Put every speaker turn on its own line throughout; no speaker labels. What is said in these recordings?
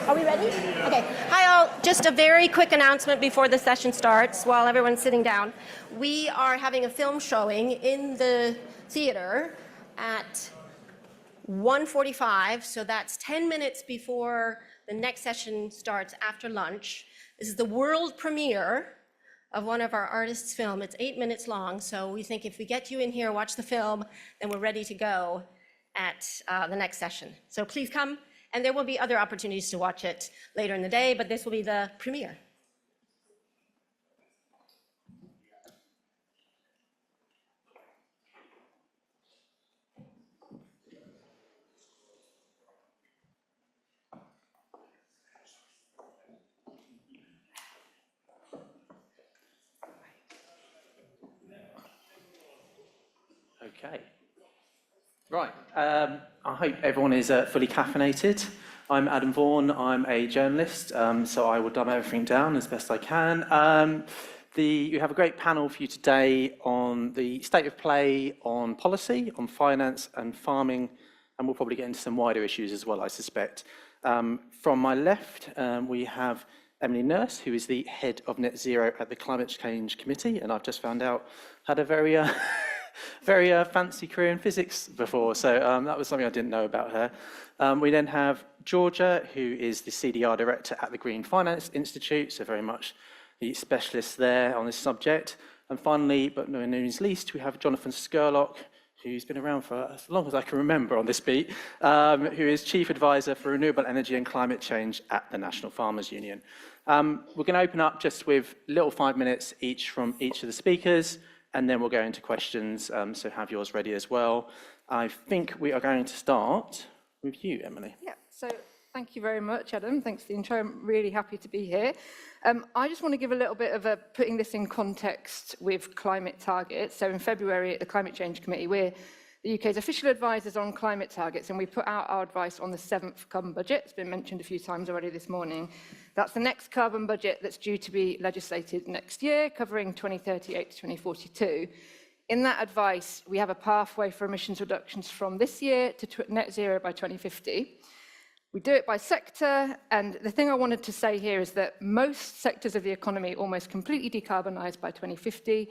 Are we ready? Okay. Hi all. Just a very quick announcement before the session starts while everyone's sitting down. We are having a film showing in the theater at 1:45, so that's 10 minutes before the next session starts after lunch. This is the world premiere of one of our artists' film. It's 8 minutes long, so we think if we get you in here, watch the film, then we're ready to go at the next session. So please come. And there will be other opportunities to watch it later in the day, but this will be the premiere.
Okay. Right. I hope everyone is fully caffeinated. I'm Adam Vaughan. I'm a journalist, so I will dumb everything down as best I can. You have a great panel for you today on the state of play on policy, on finance and farming, and we'll probably get into some wider issues as well, I suspect. From my left, we have Emily Nurse, who is the head of Net Zero at the Climate Change Committee, and I've just found out had a very fancy career in physics before, so that was something I didn't know about her. We then have Georgia, who is the CDR director at the Green Finance Institute, so very much the specialist there on this subject. And finally, but no means least, we have Jonathan Scurlock, who's been around for as long as I can remember on this beat, who is Chief Advisor for Renewable Energy and Climate Change at the National Farmers Union. We're going to open up just with little 5 minutes each from each of the speakers, and then we'll go into questions, so have yours ready as well. I think we are going to start with you, Emily.
Yeah, so thank you very much, Adam. Thanks for the intro. I'm really happy to be here. I just want to give a little bit of putting this in context with climate targets. So in February at the Climate Change Committee, we're the UK's official advisors on climate targets, and we put out our advice on the 7th carbon budget. It's been mentioned a few times already this morning. That's the next carbon budget that's due to be legislated next year, covering 2038 to 2042. In that advice, we have a pathway for emissions reductions from this year to net zero by 2050. We do it by sector, and the thing I wanted to say here is that most sectors of the economy almost completely decarbonise by 2050,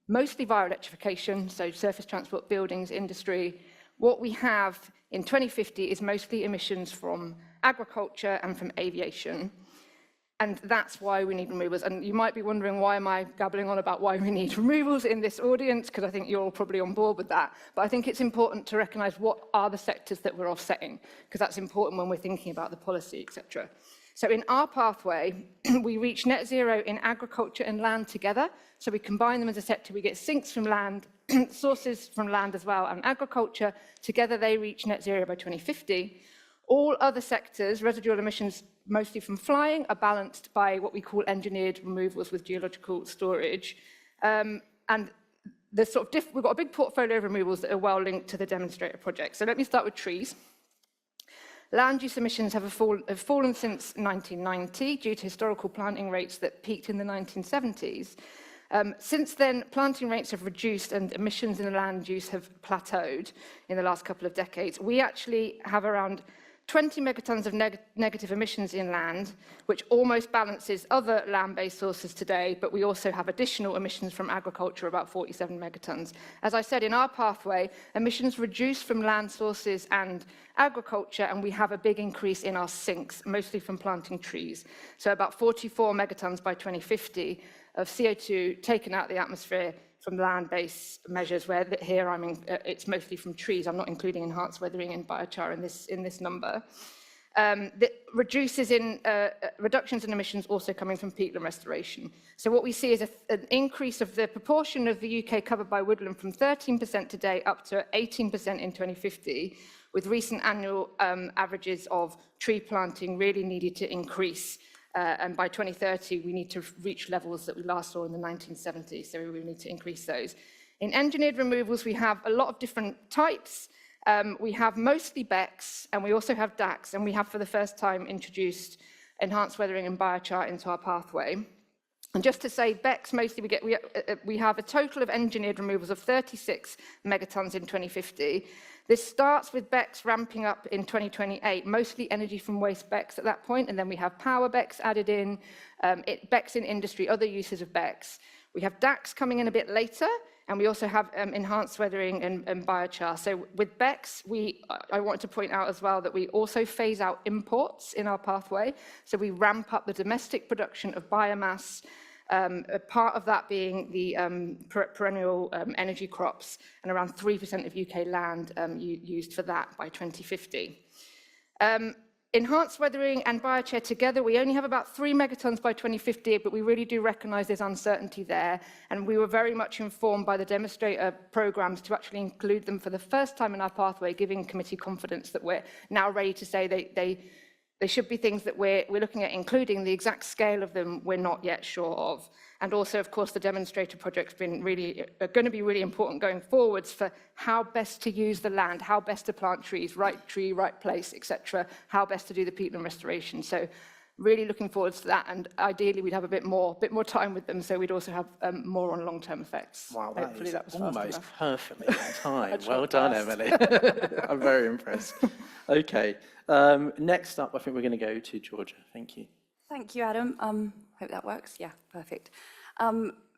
mostly via electrification, so surface transport, buildings, industry. What we have in 2050 is mostly emissions from agriculture and from aviation. And that's why we need removals. And you might be wondering, why am I gabbling on about why we need removals in this audience? Because I think you're all probably on board with that. But I think it's important to recognise what are the sectors that we're offsetting, because that's important when we're thinking about the policy, etc. So in our pathway, we reach net zero in agriculture and land together. So we combine them as a sector. We get sinks from land, sources from land as well, and agriculture. Together, they reach net zero by 2050. All other sectors, residual emissions, mostly from flying, are balanced by what we call engineered removals with geological storage. And the we've got a big portfolio of removals that are well linked to the demonstrator project. So let me start with trees. Land use emissions have fallen since 1990 due to historical planting rates that peaked in the 1970s. Since then, planting rates have reduced and emissions in the land use have plateaued in the last couple of decades. We actually have around 20 megatons of negative emissions in land, which almost balances other land-based sources today, but we also have additional emissions from agriculture, about 47 megatons. As I said, in our pathway, emissions reduce from land sources and agriculture, and we have a big increase in our sinks, mostly from planting trees. So about 44 megatons by 2050 of CO2 taken out of the atmosphere from land-based measures, where here it's mostly from trees. I'm not including enhanced weathering and biochar in this number. The reductions in emissions also coming from peatland restoration. So what we see is an increase of the proportion of the UK covered by woodland from 13% today up to 18% in 2050, with recent annual averages of tree planting really needed to increase. And by 2030, we need to reach levels that we last saw in the 1970s, so we need to increase those. In engineered removals, we have a lot of different types. We have mostly BECCS, and we also have DACs, and we have for the first time introduced enhanced weathering and biochar into our pathway. And just to say, BECCS, mostly we have a total of engineered removals of 36 megatons in 2050. This starts with BECCS ramping up in 2028, mostly energy from waste BECCS at that point, and then we have power BECCS added in, BECCS in industry, other uses of BECCS. We have DACs coming in a bit later, and we also have enhanced weathering and biochar. So with BECCS, I want to point out as well that we also phase out imports in our pathway. So we ramp up the domestic production of biomass, a part of that being the perennial energy crops, and around 3% of UK land used for that by 2050. Enhanced weathering and biochar together, we only have about 3 megatons by 2050, but we really do recognise there's uncertainty there, and we were very much informed by the demonstrator programmes to actually include them for the first time in our pathway, giving committee confidence that we're now ready to say they should be things that we're looking at including. The exact scale of them we're not yet sure of. And also, of course, the demonstrator project's been going to be really important going forwards for how best to use the land, how best to plant trees, right tree, right place, etc., how best to do the peatland restoration. So really looking forward to that, and ideally we'd have a bit more time with them, so we'd also have more on long-term effects.
Wow,
Hopefully that was fast
almost
enough.
perfectly on time.
I
Well
tried
done,
fast.
Emily. I'm very impressed. Okay, next up, I think we're going to go to Georgia. Thank you.
Thank you, Adam. Hope that works. Yeah, perfect.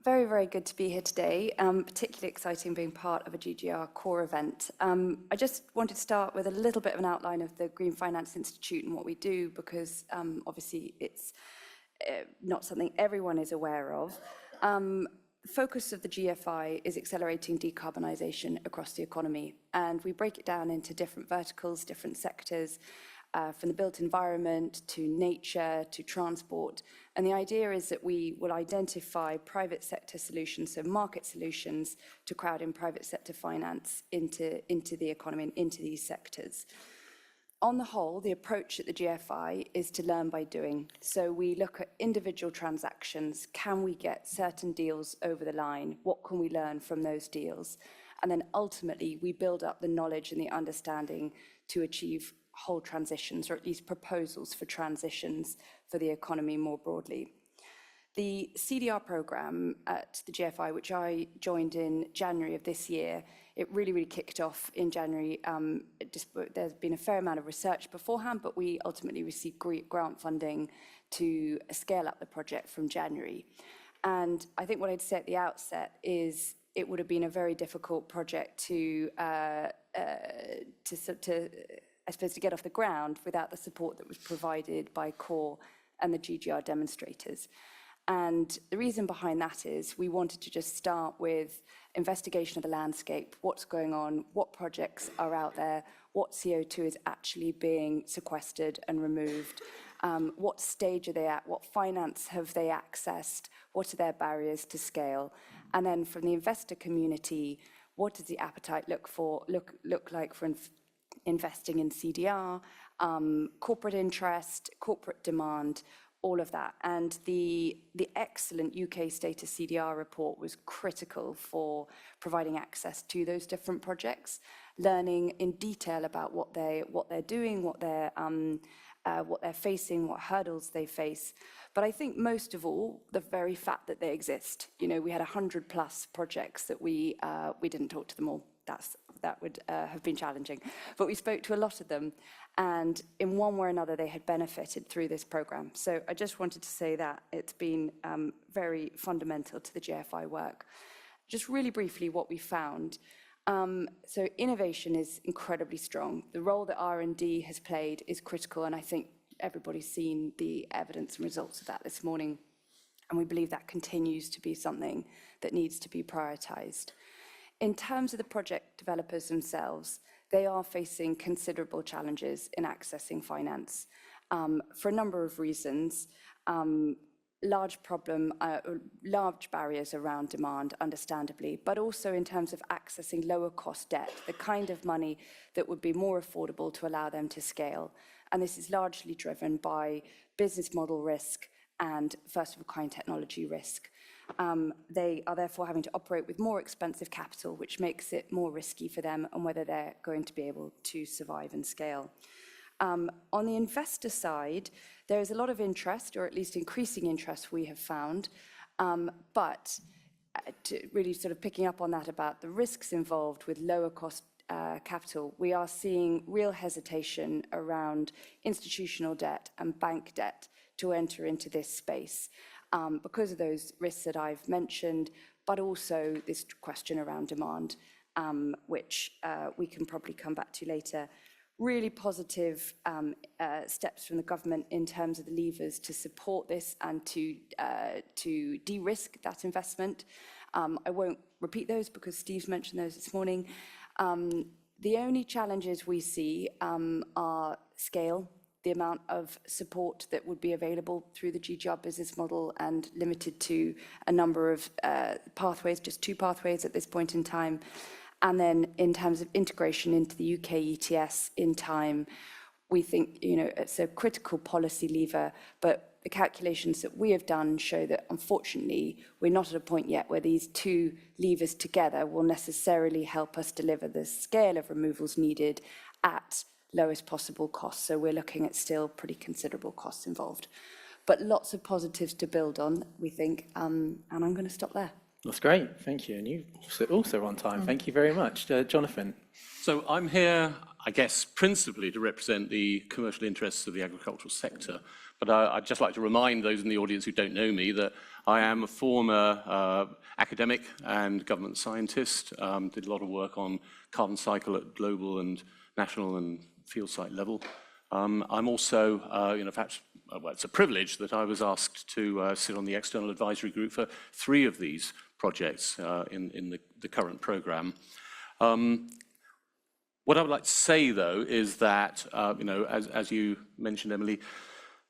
Very, very good to be here today. Particularly exciting being part of a GGR core event. I just wanted to start with a little bit of an outline of the Green Finance Institute and what we do, because obviously it's not something everyone is aware of. The focus of the GFI is accelerating decarbonisation across the economy, and we break it down into different verticals, different sectors, from the built environment to nature to transport. And the idea is that we will identify private sector solutions, so market solutions, to crowd in private sector finance into the economy and into these sectors. On the whole, the approach at the GFI is to learn by doing. So we look at individual transactions. Can we get certain deals over the line? What can we learn from those deals? And then ultimately, we build up the knowledge and the understanding to achieve whole transitions, or at least proposals for transitions for the economy more broadly. The CDR programme at the GFI, which I joined in January of this year, it really kicked off in January. There's been a fair amount of research beforehand, but we ultimately received grant funding to scale up the project from January. And I think what I'd say at the outset is it would have been a very difficult project to I suppose, to get off the ground without the support that was provided by CORE and the GGR demonstrators. And the reason behind that is we wanted to just start with investigation of the landscape, what's going on, what projects are out there, what CO2 is actually being sequestered and removed, what stage are they at, what finance have they accessed, what are their barriers to scale, and then from the investor community, what does the appetite look like for investing in CDR, corporate interest, corporate demand, all of that. And the excellent UK status CDR report was critical for providing access to those different projects, learning in detail about what they're doing, what they're facing, what hurdles they face. But I think most of all, the very fact that they exist. You know, we had 100+ projects that we didn't talk to them all. That would have been challenging. But we spoke to a lot of them, and in one way or another, they had benefited through this programme. So I just wanted to say that it's been very fundamental to the GFI work. Just really briefly, what we found. So innovation is incredibly strong. The role that R&D has played is critical, and I think everybody's seen the evidence and results of that this morning. And we believe that continues to be something that needs to be prioritised. In terms of the project developers themselves, they are facing considerable challenges in accessing finance for a number of reasons. Large barriers around demand, understandably, but also in terms of accessing lower cost debt, the kind of money that would be more affordable to allow them to scale. And this is largely driven by business model risk and first-of-a-kind technology risk. They are therefore having to operate with more expensive capital, which makes it more risky for them and whether they're going to be able to survive and scale. On the investor side, there is a lot of interest, or at least increasing interest we have found, but really sort of picking up on that about the risks involved with lower cost capital, we are seeing real hesitation around institutional debt and bank debt to enter into this space because of those risks that I've mentioned, but also this question around demand, which we can probably come back to later. Really positive steps from the government in terms of the levers to support this and to de-risk that investment. I won't repeat those because Steve's mentioned those this morning. The only challenges we see are scale, the amount of support that would be available through the GGR business model and limited to a number of pathways, just 2 pathways at this point in time. And then in terms of integration into the UK ETS in time, we think, it's a critical policy lever, but the calculations that we have done show that, unfortunately, we're not at a point yet where these 2 levers together will necessarily help us deliver the scale of removals needed at lowest possible cost. So we're looking at still pretty considerable costs involved. But lots of positives to build on, we think, and I'm going to stop there.
That's great, thank you. And you also on time, thank you very much. Jonathan.
So I'm here, I guess, principally to represent the commercial interests of the agricultural sector. But I'd just like to remind those in the audience who don't know me that I am a former academic and government scientist, did a lot of work on carbon cycle at global and national and field site level. I'm also, perhaps, well, it's a privilege that I was asked to sit on the external advisory group for 3 of these projects in the current programme. What I would like to say, though, is that, as you mentioned, Emily,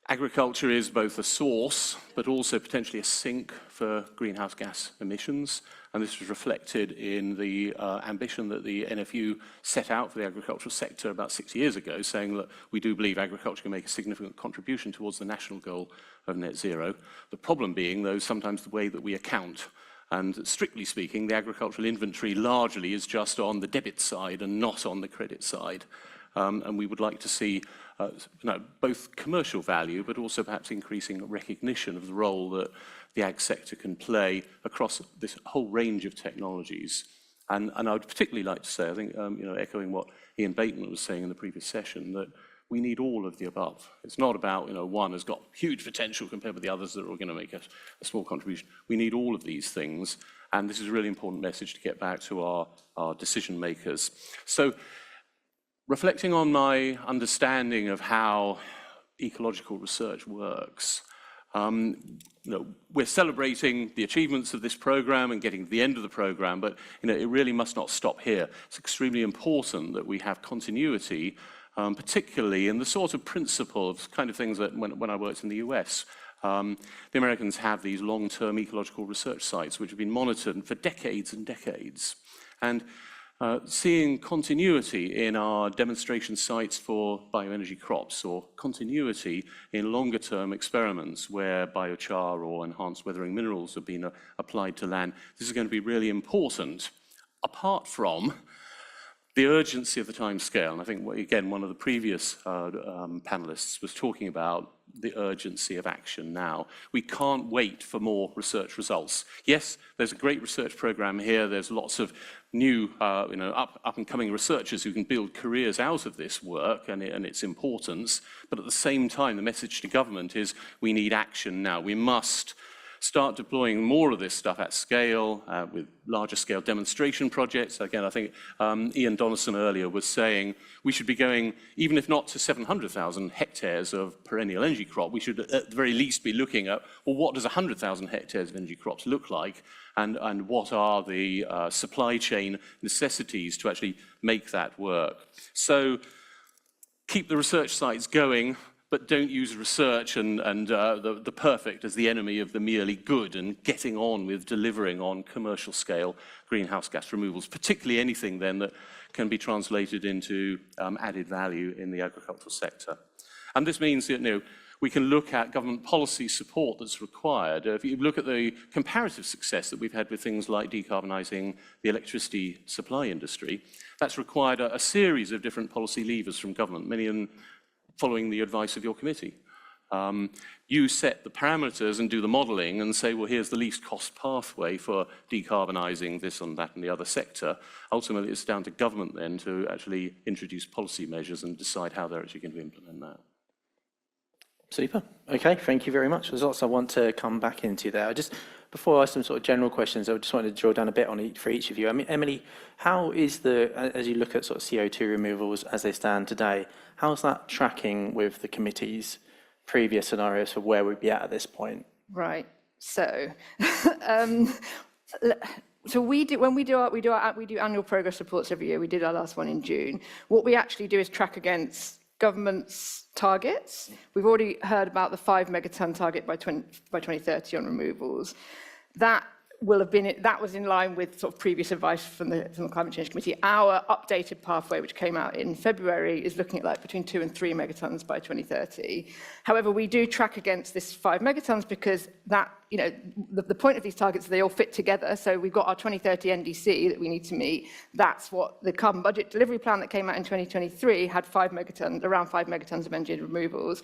agriculture is both a source, but also potentially a sink for greenhouse gas emissions. And this was reflected in the ambition that the NFU set out for the agricultural sector about 6 years ago, saying that we do believe agriculture can make a significant contribution towards the national goal of net zero. The problem being, though, sometimes the way that we account. And strictly speaking, the agricultural inventory largely is just on the debit side and not on the credit side. And we would like to see both commercial value, but also perhaps increasing recognition of the role that the ag sector can play across this whole range of technologies. And I would particularly like to say, I think, echoing what Ian Bateman was saying in the previous session, that we need all of the above. It's not about, one has got huge potential compared with the others that are going to make a small contribution. We need all of these things. And this is a really important message to get back to our decision makers. So, reflecting on my understanding of how ecological research works, we're celebrating the achievements of this programme and getting to the end of the programme, but it really must not stop here. It's extremely important that we have continuity, particularly in the sort of principles, kind of things that when I worked in the US, the Americans have these long-term ecological research sites which have been monitored for decades and decades. And seeing continuity in our demonstration sites for bioenergy crops, or continuity in longer-term experiments where biochar or enhanced weathering minerals have been applied to land, this is going to be really important, apart from the urgency of the time scale. And I think, again, one of the previous panelists was talking about the urgency of action now. We can't wait for more research results. Yes, there's a great research program here. There's lots of new, up and coming researchers who can build careers out of this work and its importance. But at the same time, the message to government is we need action now. We must start deploying more of this stuff at scale with larger scale demonstration projects. Again, I think Ian Donaldson earlier was saying we should be going, even if not to 700,000 hectares of perennial energy crop, we should at the very least be looking at, well, what does 100,000 hectares of energy crops look like? And what are the supply chain necessities to actually make that work? So keep the research sites going, but don't use research and the perfect as the enemy of the merely good, and getting on with delivering on commercial scale greenhouse gas removals, particularly anything then that can be translated into added value in the agricultural sector. And this means that, we can look at government policy support that's required. If you look at the comparative success that we've had with things like decarbonising the electricity supply industry, that's required a series of different policy levers from government, many of them following the advice of your committee. You set the parameters and do the modelling and say, well, here's the least cost pathway for decarbonising this and that and the other sector. Ultimately, it's down to government then to actually introduce policy measures and decide how they're actually going to implement that.
Super. Okay, thank you very much. There's lots I want to come back into there. Before I ask some sort of general questions, I just wanted to drill down a bit on for each of you. I mean, Emily, how is as you look at sort of CO2 removals as they stand today, how's that tracking with the committee's previous scenarios for where we'd be at this point?
Right. So, so when we do annual progress reports every year. We did our last one in June. What we actually do is track against government's targets. We've already heard about the 5 megaton target by 2030 on removals. That was in line with sort of previous advice from the Climate Change Committee. Our updated pathway, which came out in February, is looking at like between 2 and 3 megatons by 2030. However, we do track against this 5 megatons because that, you know, the point of these targets, they all fit together. So we've got our 2030 NDC that we need to meet. That's what the carbon budget delivery plan that came out in 2023 had around 5 megatons of engineered removals.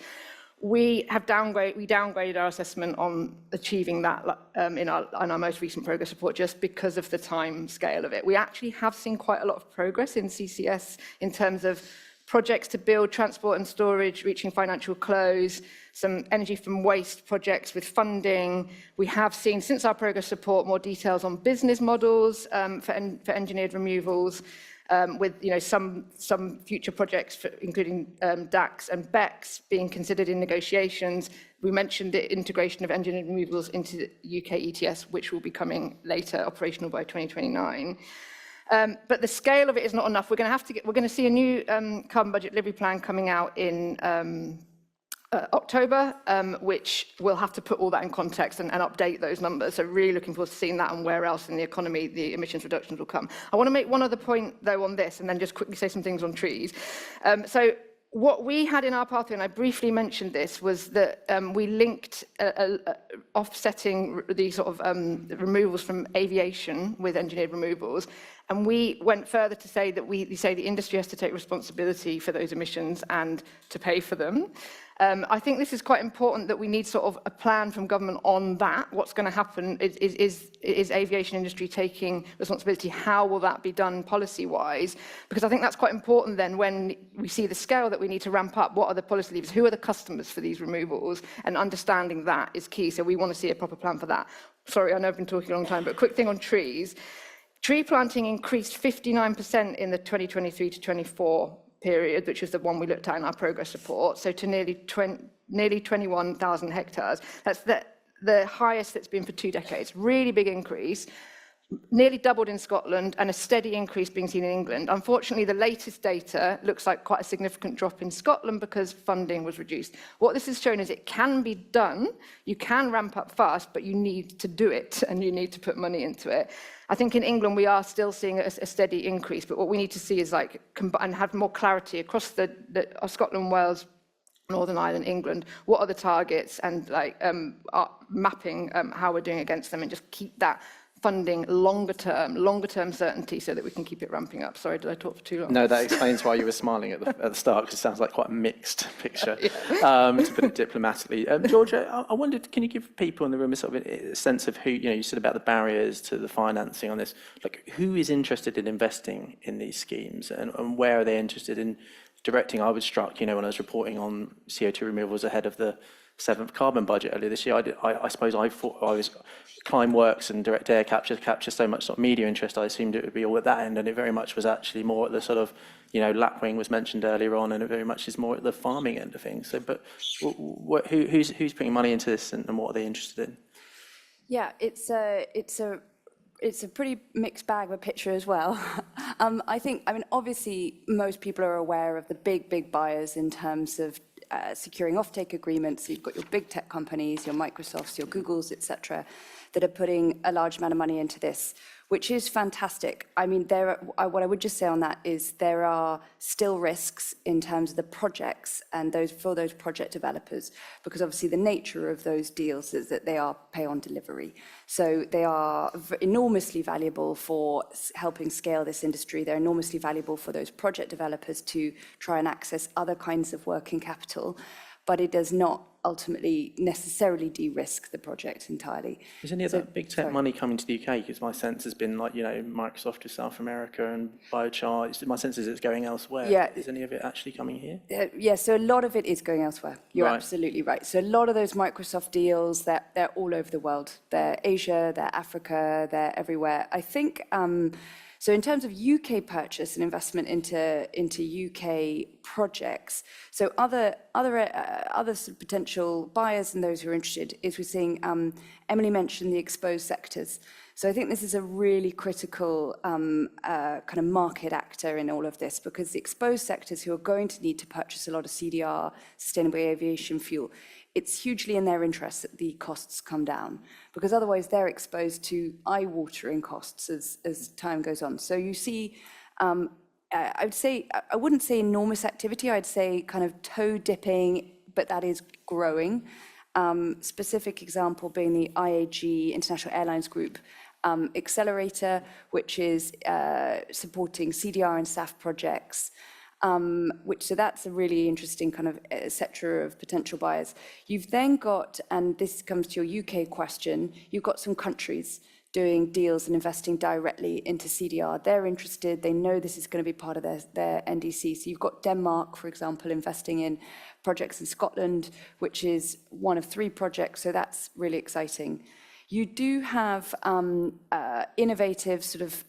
We downgraded our assessment on achieving that in our most recent progress report just because of the time scale of it. We actually have seen quite a lot of progress in CCS in terms of projects to build transport and storage reaching financial close, some energy from waste projects with funding. We have seen, since our progress report, more details on business models for engineered removals. With some future projects, including DACs and BECs, being considered in negotiations. We mentioned the integration of engineered removals into UK ETS, which will be coming later, operational by 2029. But the scale of it is not enough. We're going to see a new carbon budget delivery plan coming out in October, which we'll have to put all that in context and update those numbers. So really looking forward to seeing that and where else in the economy the emissions reductions will come. I want to make one other point, though, on this, and then just quickly say some things on trees. So what we had in our pathway, and I briefly mentioned this, was that we linked offsetting the sort of removals from aviation with engineered removals. And we went further to say that we say the industry has to take responsibility for those emissions and to pay for them. I think this is quite important that we need sort of a plan from government on that. What's going to happen is aviation industry taking responsibility? How will that be done policy-wise? Because I think that's quite important then when we see the scale that we need to ramp up. What are the policy levers? Who are the customers for these removals? And understanding that is key. So we want to see a proper plan for that. Sorry, I know I've been talking a long time, but a quick thing on trees. Tree planting increased 59% in the 2023 to 24 period, which was the one we looked at in our progress report, so to nearly 21,000 hectares. That's the highest it's been for 2 decades. Really big increase, nearly doubled in Scotland, and a steady increase being seen in England. Unfortunately, the latest data looks like quite a significant drop in Scotland because funding was reduced. What this has shown is it can be done, you can ramp up fast, but you need to do it, and you need to put money into it. I think in England we are still seeing a steady increase, but what we need to see is and have more clarity across Scotland, Wales, Northern Ireland, England. What are the targets, and mapping how we're doing against them, and just keep that funding longer term certainty so that we can keep it ramping up. Sorry, did I talk for too long?
No, that explains why you were smiling at the start, because it sounds like quite a mixed picture, to put it diplomatically. Georgia, I wondered, can you give people in the room a sort of a sense of who, you said about the barriers to the financing on this, like who is interested in investing in these schemes, and where are they interested in directing? I was struck, when I was reporting on CO2 removals ahead of the 7th carbon budget earlier this year, I suppose I thought I was climb works and direct air capture so much sort of media interest. I assumed it would be all at that end, and it very much was actually more at the sort of, lapwing was mentioned earlier on, and it very much is more at the farming end of things. So, but who's putting money into this, and what are they interested in?
Yeah, it's a pretty mixed bag of a picture as well. Obviously, most people are aware of the big buyers in terms of securing offtake agreements. You've got your big tech companies, your Microsofts, your Googles, etc., that are putting a large amount of money into this, which is fantastic. What I would just say on that is there are still risks in terms of the projects and for those project developers, because obviously the nature of those deals is that they are pay on delivery. So they are enormously valuable for helping scale this industry. They're enormously valuable for those project developers to try and access other kinds of working capital. but it does not ultimately necessarily de-risk the project entirely.
Is any of that big tech money coming to the UK? Because my sense has been like, Microsoft to South America and biochar. My sense is it's going elsewhere.
Yeah.
Is any of it actually coming here?
Yeah, so a lot of it is going elsewhere. You're
Right.
absolutely right. So a lot of those Microsoft deals, they're all over the world. They're Asia, they're Africa, they're everywhere. I think, so in terms of UK purchase and investment into UK projects, so other sort of potential buyers and those who are interested is we're seeing, Emily mentioned the exposed sectors. So I think this is a really critical kind of market actor in all of this, because the exposed sectors who are going to need to purchase a lot of CDR, sustainable aviation fuel, it's hugely in their interest that the costs come down, because otherwise they're exposed to eye-watering costs as time goes on. So you see, I would say, I wouldn't say enormous activity, I'd say kind of toe dipping, but that is growing. Specific example being the IAG, International Airlines Group, accelerator, which is supporting CDR and SAF projects. So that's a really interesting kind of sector of potential buyers. You've then got, and this comes to your UK question, you've got some countries doing deals and investing directly into CDR. They're interested, they know this is going to be part of their NDC. So you've got Denmark, for example, investing in projects in Scotland, which is one of 3 projects, so that's really exciting. You do have innovative sort of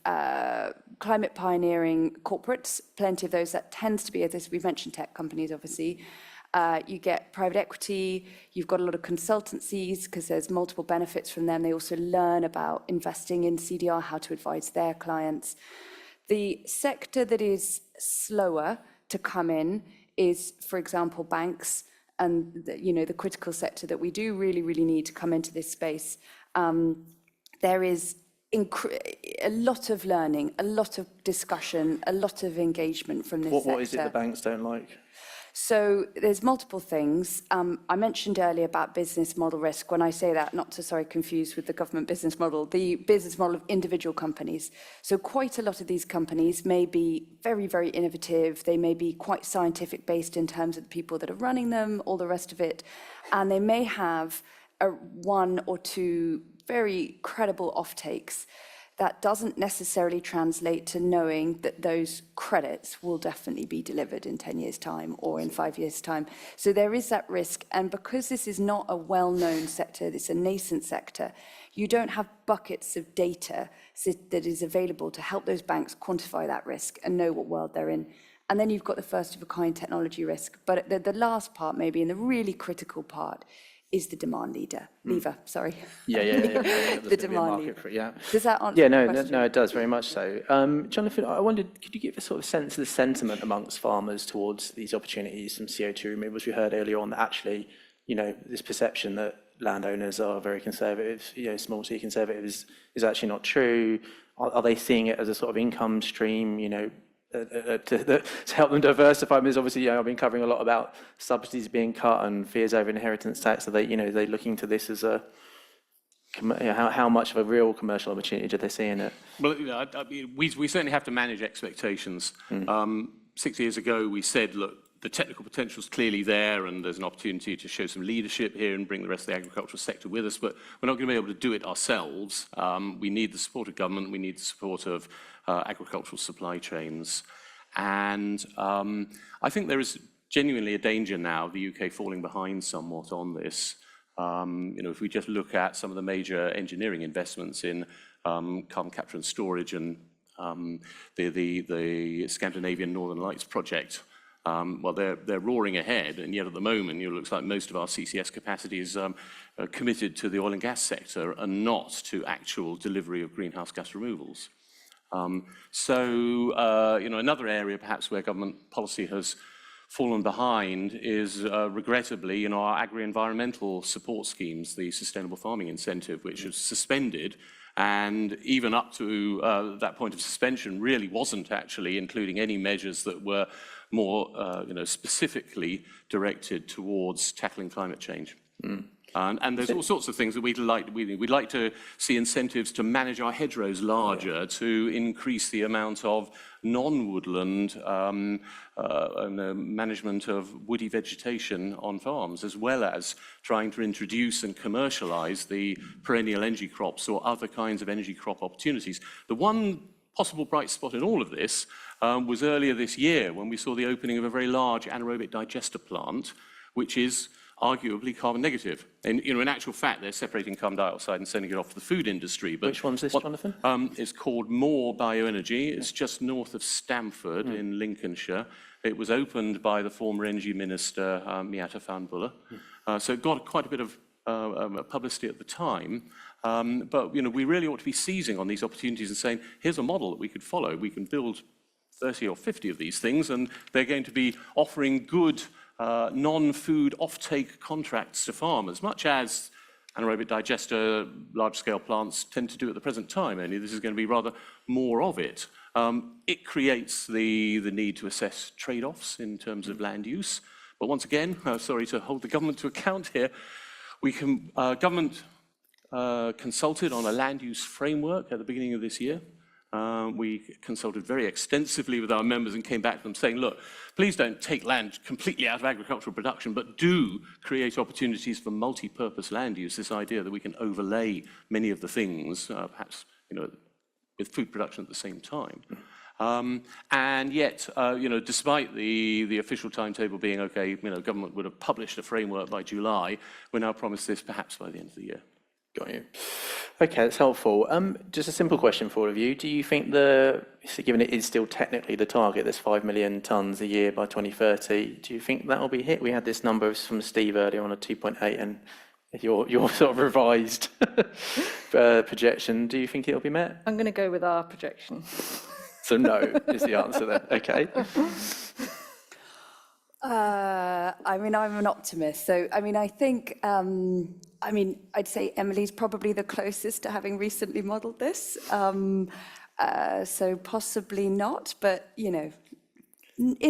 climate pioneering corporates, plenty of those. That tends to be, as we've mentioned, tech companies, obviously. You get private equity, you've got a lot of consultancies because there's multiple benefits from them. They also learn about investing in CDR, how to advise their clients. The sector that is slower to come in is, for example, banks and the critical sector that we do really need to come into this space. There is a lot of learning, a lot of discussion, a lot of engagement from this sector.
What is it the banks don't like?
So there's multiple things. I mentioned earlier about business model risk. When I say that, not to confuse with the government business model, the business model of individual companies. So quite a lot of these companies may be very innovative. They may be quite scientific based in terms of the people that are running them, all the rest of it. And they may have 1 or 2 very credible offtakes. That doesn't necessarily translate to knowing that those credits will definitely be delivered in 10 years' time or in 5 years' time. So there is that risk. And because this is not a well-known sector, it's a nascent sector, you don't have buckets of data that is available to help those banks quantify that risk and know what world they're in. And then you've got the first-of-a-kind technology risk. But the last part, maybe, and the really critical part, is the demand lever, sorry.
Yeah.
The demand lever.
Yeah.
Does that answer the question?
No, it does very much so. Jonathan, I wondered, could you give a sort of sense of the sentiment amongst farmers towards these opportunities from CO2 removal? As we heard earlier on, that actually, this perception that landowners are very conservative, small C conservatives, is actually not true. Are they seeing it as a sort of income stream, to help them diversify? Because obviously, I've been covering a lot about subsidies being cut and fears over inheritance tax. Are they, they looking to this as how much of a real commercial opportunity do they see in it?
Well, we certainly have to manage expectations. 6 years ago, we said, look, the technical potential is clearly there, and there's an opportunity to show some leadership here and bring the rest of the agricultural sector with us, but we're not going to be able to do it ourselves. We need the support of government, we need the support of agricultural supply chains. And I think there is genuinely a danger now of the UK falling behind somewhat on this. If we just look at some of the major engineering investments in carbon capture and storage and the Scandinavian Northern Lights project, well, they're roaring ahead, and yet at the moment, it looks like most of our CCS capacity is committed to the oil and gas sector and not to actual delivery of greenhouse gas removals. Another area perhaps where government policy has fallen behind is regrettably our agri-environmental support schemes, the Sustainable Farming Incentive, which was suspended, and even up to that point of suspension really wasn't actually including any measures that were more specifically directed towards tackling climate change. And there's all sorts of things that we'd like to see incentives to manage our hedgerows larger, to increase the amount of non-woodland management of woody vegetation on farms, as well as trying to introduce and commercialise the perennial energy crops or other kinds of energy crop opportunities. The one possible bright spot in all of this was earlier this year when we saw the opening of a very large anaerobic digester plant, which is arguably carbon negative. And in actual fact, they're separating carbon dioxide and sending it off to the food industry. But
which one's this, Jonathan?
It's called Moore Bioenergy. It's just north of Stamford in Lincolnshire. It was opened by the former Energy Minister, Miatta Fahnbulleh. So it got quite a bit of publicity at the time. But we really ought to be seizing on these opportunities and saying, here's a model that we could follow. We can build 30 or 50 of these things, and they're going to be offering good non-food offtake contracts to farmers, much as anaerobic digester large-scale plants tend to do at the present time, only this is going to be rather more of it. It creates the need to assess trade-offs in terms of land use. But once again, sorry to hold the government to account here, government consulted on a land use framework at the beginning of this year. We consulted very extensively with our members and came back to them saying, look, please don't take land completely out of agricultural production, but do create opportunities for multi-purpose land use, this idea that we can overlay many of the things, perhaps with food production at the same time. And yet, despite the official timetable being, okay, government would have published a framework by July, we're now promised this perhaps by the end of the year.
Got you. Okay, that's helpful. Just a simple question for all of you. Do you think given it is still technically the target, there's 5 million tonnes a year by 2030, do you think that will be hit? We had this number from Steve earlier on, a 2.8, and your sort of revised projection, do you think it'll be met?
I'm going to go with our projection.
So no is the answer then. Okay.
I'm an optimist. So, I think, I'd say Emily's probably the closest to having recently modelled this. So possibly not, but, in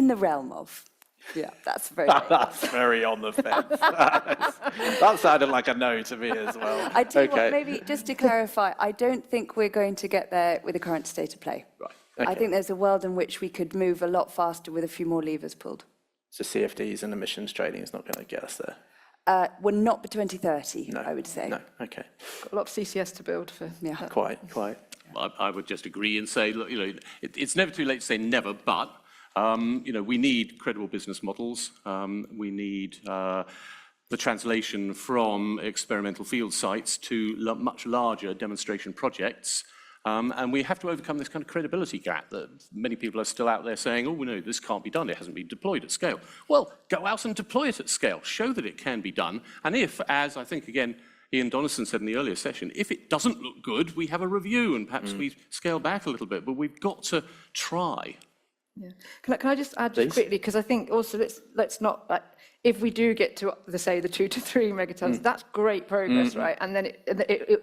the realm of. Yeah, that's very
That's very on the fence. That sounded like a no to me as well.
I tell you what, maybe just to clarify, I don't think we're going to get there with the current state of play.
Right. Okay.
I think there's a world in which we could move a lot faster with a few more levers pulled.
So CFDs and emissions trading is not going to get us there?
We're not by 2030,
No.
I would say.
No, okay.
Got a lot of CCS to build for.
Yeah.
Quite.
I would just agree and say, look, it's never too late to say never, but we need credible business models. We need the translation from experimental field sites to much larger demonstration projects. And we have to overcome this kind of credibility gap that many people are still out there saying, oh, no, this can't be done. It hasn't been deployed at scale. Well, go out and deploy it at scale. Show that it can be done. And if, as I think, again, Ian Donaldson said in the earlier session, if it doesn't look good, we have a review and perhaps we scale back a little bit. But we've got to try.
Yeah. Can I just add just quickly, because I think also let's not, if we do get to, say, the 2 to 3 megatons, that's great progress, right? And then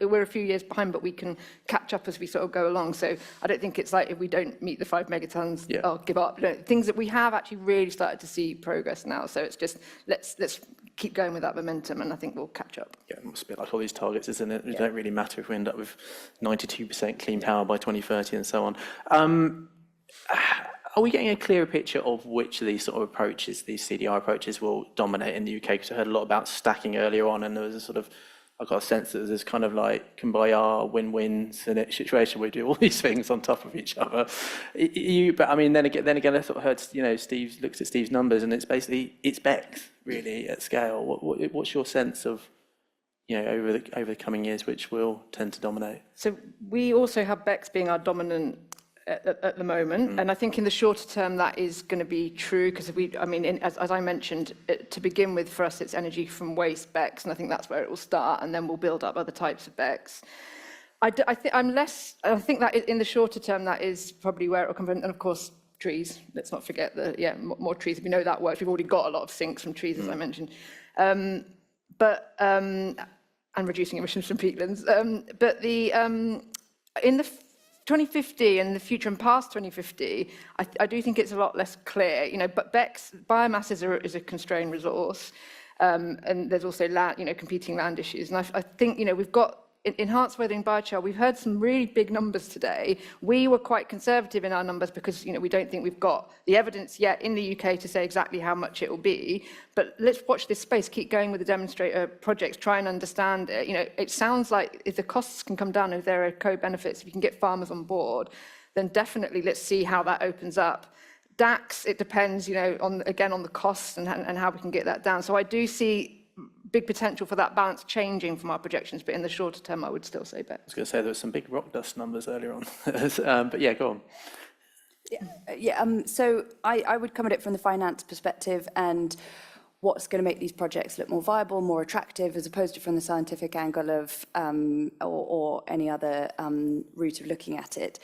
we're a few years behind, but we can catch up as we sort of go along. So I don't think it's like if we don't meet the 5 megatons, I'll give up. Things that we have actually really started to see progress now. So it's just, let's keep going with that momentum, and I think we'll catch up.
Yeah, it must be like all these targets, isn't it? It don't really matter if we end up with 92% clean power by 2030 and so on. Are we getting a clearer picture of which of these sort of approaches, these CDR approaches, will dominate in the UK? Because I heard a lot about stacking earlier on, and there was a sort of, I got a sense that there's kind of like kumbaya, win-win situation where we do all these things on top of each other. But I mean, then again, I sort of heard, Steve looks at Steve's numbers, and it's basically, it's BECCS really at scale. What's your sense of, over the coming years, which will tend to dominate? So
we also have BECCS being our dominant at the moment, and I think in the shorter term that is going to be true, because as I mentioned, to begin with, for us it's energy from waste BECCS, and I think that's where it will start, and then we'll build up other types of BECCS. I think that in the shorter term that is probably where it will come from, and of course trees. Let's not forget more trees. We know that works. We've already got a lot of sinks from trees, as I mentioned, and reducing emissions from peatlands. But in the 2050 and the future and past 2050, I do think it's a lot less clear, but BECCS, biomass is a constrained resource. And there's also land, competing land issues. And I think, we've got enhanced weathering biochar. We've heard some really big numbers today. We were quite conservative in our numbers because, we don't think we've got the evidence yet in the UK to say exactly how much it will be. But let's watch this space, keep going with the demonstrator projects, try and understand it. It sounds like if the costs can come down, if there are co-benefits, if you can get farmers on board, then definitely let's see how that opens up. DAX, it depends, on the costs and how we can get that down. So I do see big potential for that balance changing from our projections, but in the shorter term, I would still say BECCS.
I was going to say there were some big rock dust numbers earlier on, but yeah, go on.
So I would come at it from the finance perspective and what's going to make these projects look more viable, more attractive, as opposed to from the scientific angle of or any other route of looking at it.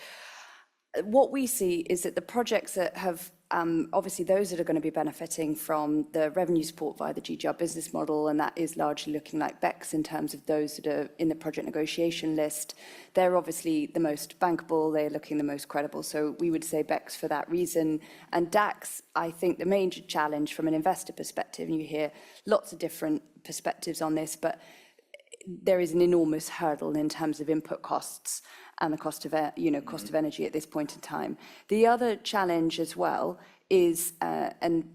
What we see is that the projects that have, obviously those that are going to be benefiting from the revenue support via the GGR business model, and that is largely looking like BECCS in terms of those that are in the project negotiation list, they're obviously the most bankable, they're looking the most credible. So we would say BECCS for that reason. And DAX, I think the major challenge from an investor perspective, and you hear lots of different perspectives on this, but there is an enormous hurdle in terms of input costs and the cost of, cost of energy at this point in time. The other challenge as well is, and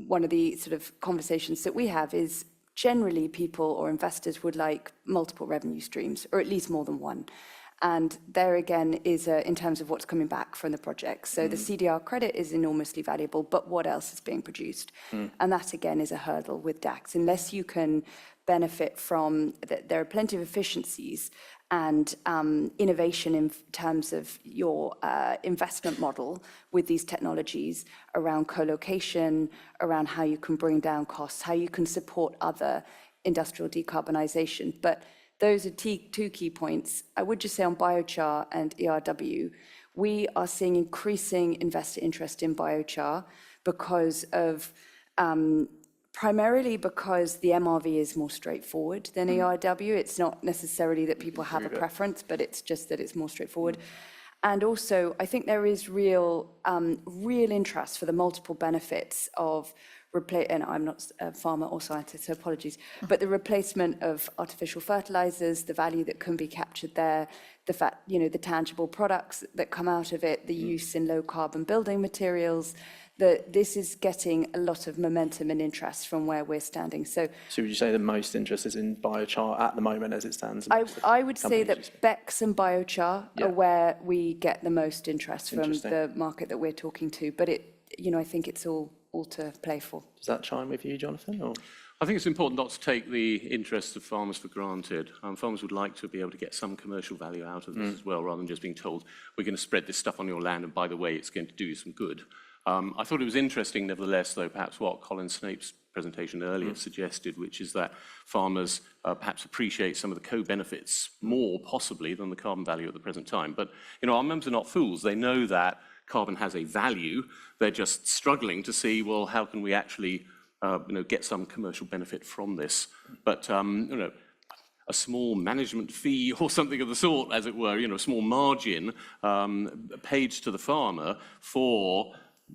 one of the sort of conversations that we have is generally people or investors would like multiple revenue streams, or at least more than one. And there again is in terms of what's coming back from the project. So the CDR credit is enormously valuable, but what else is being produced? And that again is a hurdle with DAX. Unless you can benefit from, there are plenty of efficiencies and innovation in terms of your investment model with these technologies around co-location, around how you can bring down costs, how you can support other industrial decarbonisation. But those are two key points. I would just say on biochar and ERW, we are seeing increasing investor interest in biochar because of, primarily because the MRV is more straightforward than ERW. It's not necessarily that people have a preference, but it's just that it's more straightforward. And also, I think there is real interest for the multiple benefits of and I'm not a farmer or scientist, so apologies, but the replacement of artificial fertilizers, the value that can be captured there, the fact, the tangible products that come out of it, the use in low carbon building materials, this is getting a lot of momentum and interest from where we're standing. So
would you say the most interest is in biochar at the moment as it stands?
I would say that BECCS and biochar are where we get the most interest from the market that we're talking to. But I think it's all to play for. Does
that chime with you, Jonathan? Or?
I think it's important not to take the interests of farmers for granted. Farmers would like to be able to get some commercial value out of this as well, rather than just being told, we're going to spread this stuff on your land, and by the way, it's going to do you some good. I thought it was interesting, nevertheless, though, perhaps what Colin Snape's presentation earlier suggested, which is that farmers perhaps appreciate some of the co-benefits more, possibly, than the carbon value at the present time. But, our members are not fools. They know that carbon has a value. They're just struggling to see, well, how can we actually, get some commercial benefit from this? But, a small management fee or something of the sort, as it were, a small margin paid to the farmer for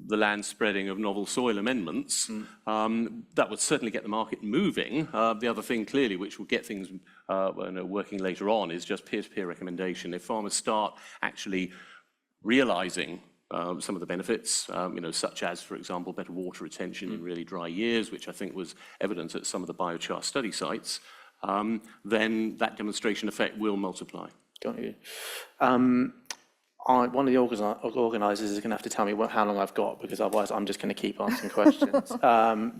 the land spreading of novel soil amendments, that would certainly get the market moving. The other thing, clearly, which will get things working later on, is just peer-to-peer recommendation. If farmers start actually realising some of the benefits, such as, for example, better water retention in really dry years, which I think was evident at some of the biochar study sites, then that demonstration effect will multiply.
Got you. One of the organisers is going to have to tell me how long I've got, because otherwise I'm just going to keep asking questions. I'm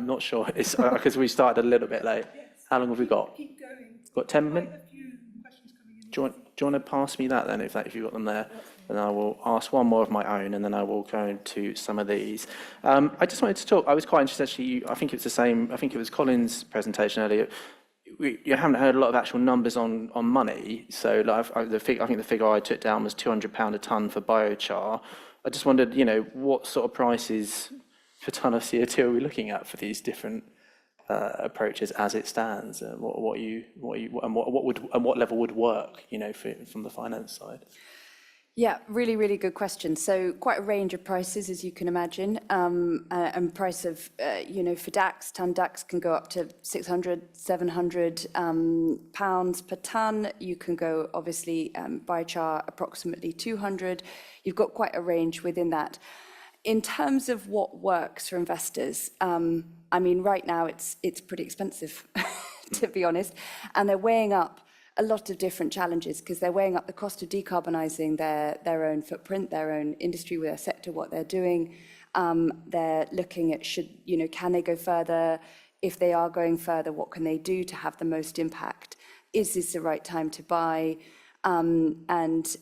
not sure. It's because we started a little bit late. How long have we got?
Keep going.
Got 10 minutes?
Quite a few questions coming in.
Do you want to pass me that then, if you've got them there? And I will ask one more of my own, and then I will go into some of these. I just wanted to talk. I was quite interested, actually. I think it's the same. I think it was Colin's presentation earlier. You haven't heard a lot of actual numbers on money. So I think the figure I took down was £200 a tonne for biochar. I just wondered, what sort of prices per tonne of CO2 are we looking at for these different approaches as it stands? What level would work, from the finance side?
Yeah, really, really good question. So quite a range of prices, as you can imagine, and price of, for DAX, ton DAX can go up to 600, 700 pounds per ton. You can go, obviously, biochar approximately 200. You've got quite a range within that. In terms of what works for investors, I mean, right now it's pretty expensive, to be honest, and they're weighing up a lot of different challenges because they're weighing up the cost of decarbonising their own footprint, their own industry, their sector, what they're doing. They're looking at can they go further? If they are going further, what can they do to have the most impact? Is this the right time to buy? And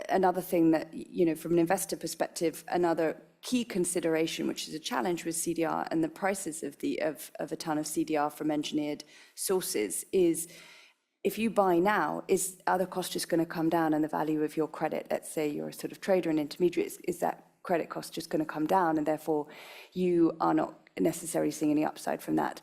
another thing that, from an investor perspective, another key consideration, which is a challenge with CDR and the prices of a ton of CDR from engineered sources, is if you buy now, are the costs just going to come down and the value of your credit, let's say you're a sort of trader and intermediary, is that credit cost just going to come down and therefore you are not necessarily seeing any upside from that?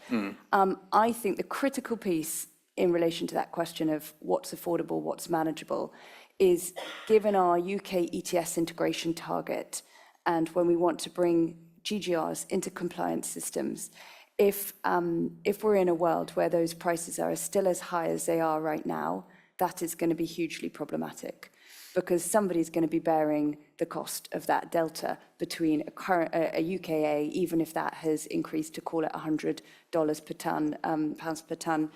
I think the critical piece in relation to that question of what's affordable, what's manageable, is given our UK ETS integration target and when we want to bring GGRs into compliance systems, if we're in a world where those prices are still as high as they are right now, that is going to be hugely problematic because somebody's going to be bearing the cost of that delta between a UKA, even if that has increased to call it $100 per tonne, pounds per tonne,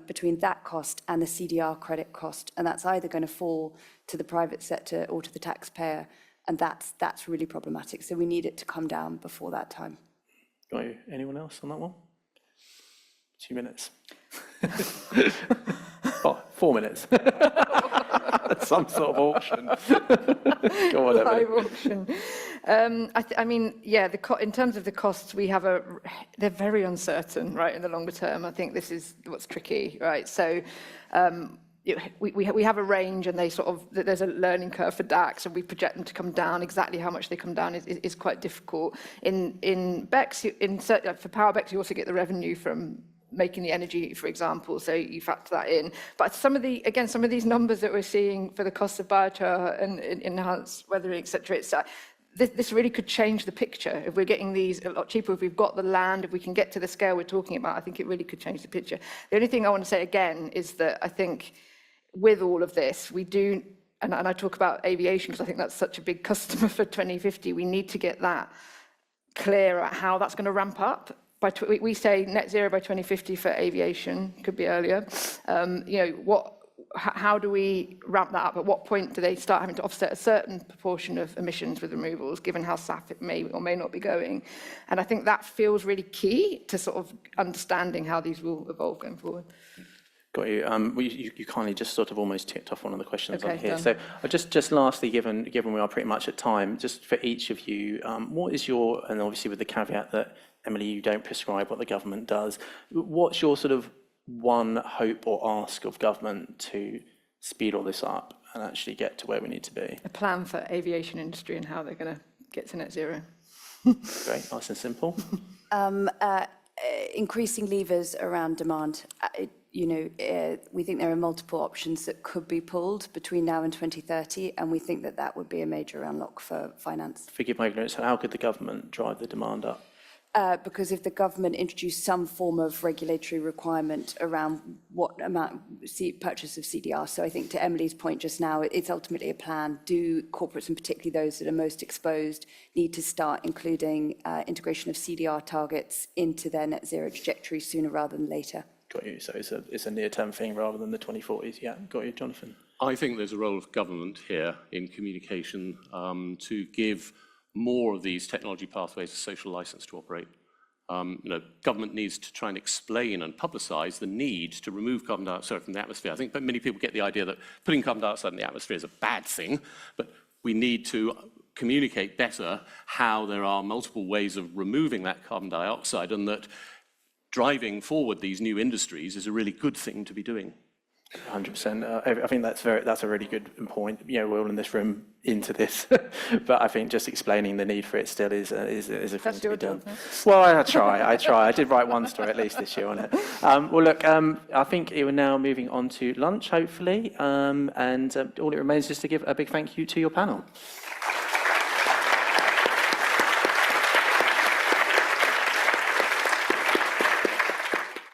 between that cost and the CDR credit cost, and that's either going to fall to the private sector or to the taxpayer, and that's really problematic. So we need it to come down before that time.
Got you. Anyone else on that one? 2 minutes. 4 minutes. Some sort of auction. Go on, Emily.
Live auction. I mean, yeah, in terms of the costs, they're very uncertain, right, in the longer term. I think this is what's tricky, right? So we have a range and there's a learning curve for DAX and we project them to come down. Exactly how much they come down is quite difficult. In BECCS, for power BECCS, you also get the revenue from making the energy, for example, so you factor that in. But some of these numbers that we're seeing for the cost of biochar and enhanced weathering, etc., this really could change the picture. If we're getting these a lot cheaper, if we've got the land, if we can get to the scale we're talking about, I think it really could change the picture. The only thing I want to say again is that I think with all of this, we do, and I talk about aviation because I think that's such a big customer for 2050, we need to get that clear at how that's going to ramp up. We say net zero by 2050 for aviation, could be earlier. How do we ramp that up? At what point do they start having to offset a certain proportion of emissions with removals, given how SAF it may or may not be going? And I think that feels really key to sort of understanding how these will evolve going forward.
Got you. You kindly just sort of almost ticked off one of the questions on here.
Done.
So just lastly, given we are pretty much at time, just for each of you, what is your, and obviously with the caveat that, Emily, you don't prescribe what the government does, what's your sort of one hope or ask of government to speed all this up and actually get to where we need to be?
A plan for aviation industry and how they're going to get to net zero.
Great, nice and simple.
Increasing levers around demand. We think there are multiple options that could be pulled between now and 2030, and we think that would be a major unlock for finance.
Forgive my ignorance, how could the government drive the demand up?
Because if the government introduced some form of regulatory requirement around what amount purchase of CDR, so I think to Emily's point just now, it's ultimately a plan. Do corporates, and particularly those that are most exposed, need to start including integration of CDR targets into their net zero trajectory sooner rather than later?
Got you. So it's a near-term thing rather than the 2040s. Yeah, got you, Jonathan.
I think there's a role of government here in communication to give more of these technology pathways a social license to operate. Government needs to try and explain and publicise the need to remove carbon dioxide from the atmosphere. I think many people get the idea that putting carbon dioxide in the atmosphere is a bad thing, but we need to communicate better how there are multiple ways of removing that carbon dioxide and that driving forward these new industries is a really good thing to be doing.
100%. I think that's a really good point. You know, we're all in this room into this, but I think just explaining the need for it still is a thing
That's
to
your
be done.
job,
Well, I try. I did write one story at least this year on it. Well, look, I think we're now moving on to lunch, hopefully, and all it remains is to give a big thank you to your panel.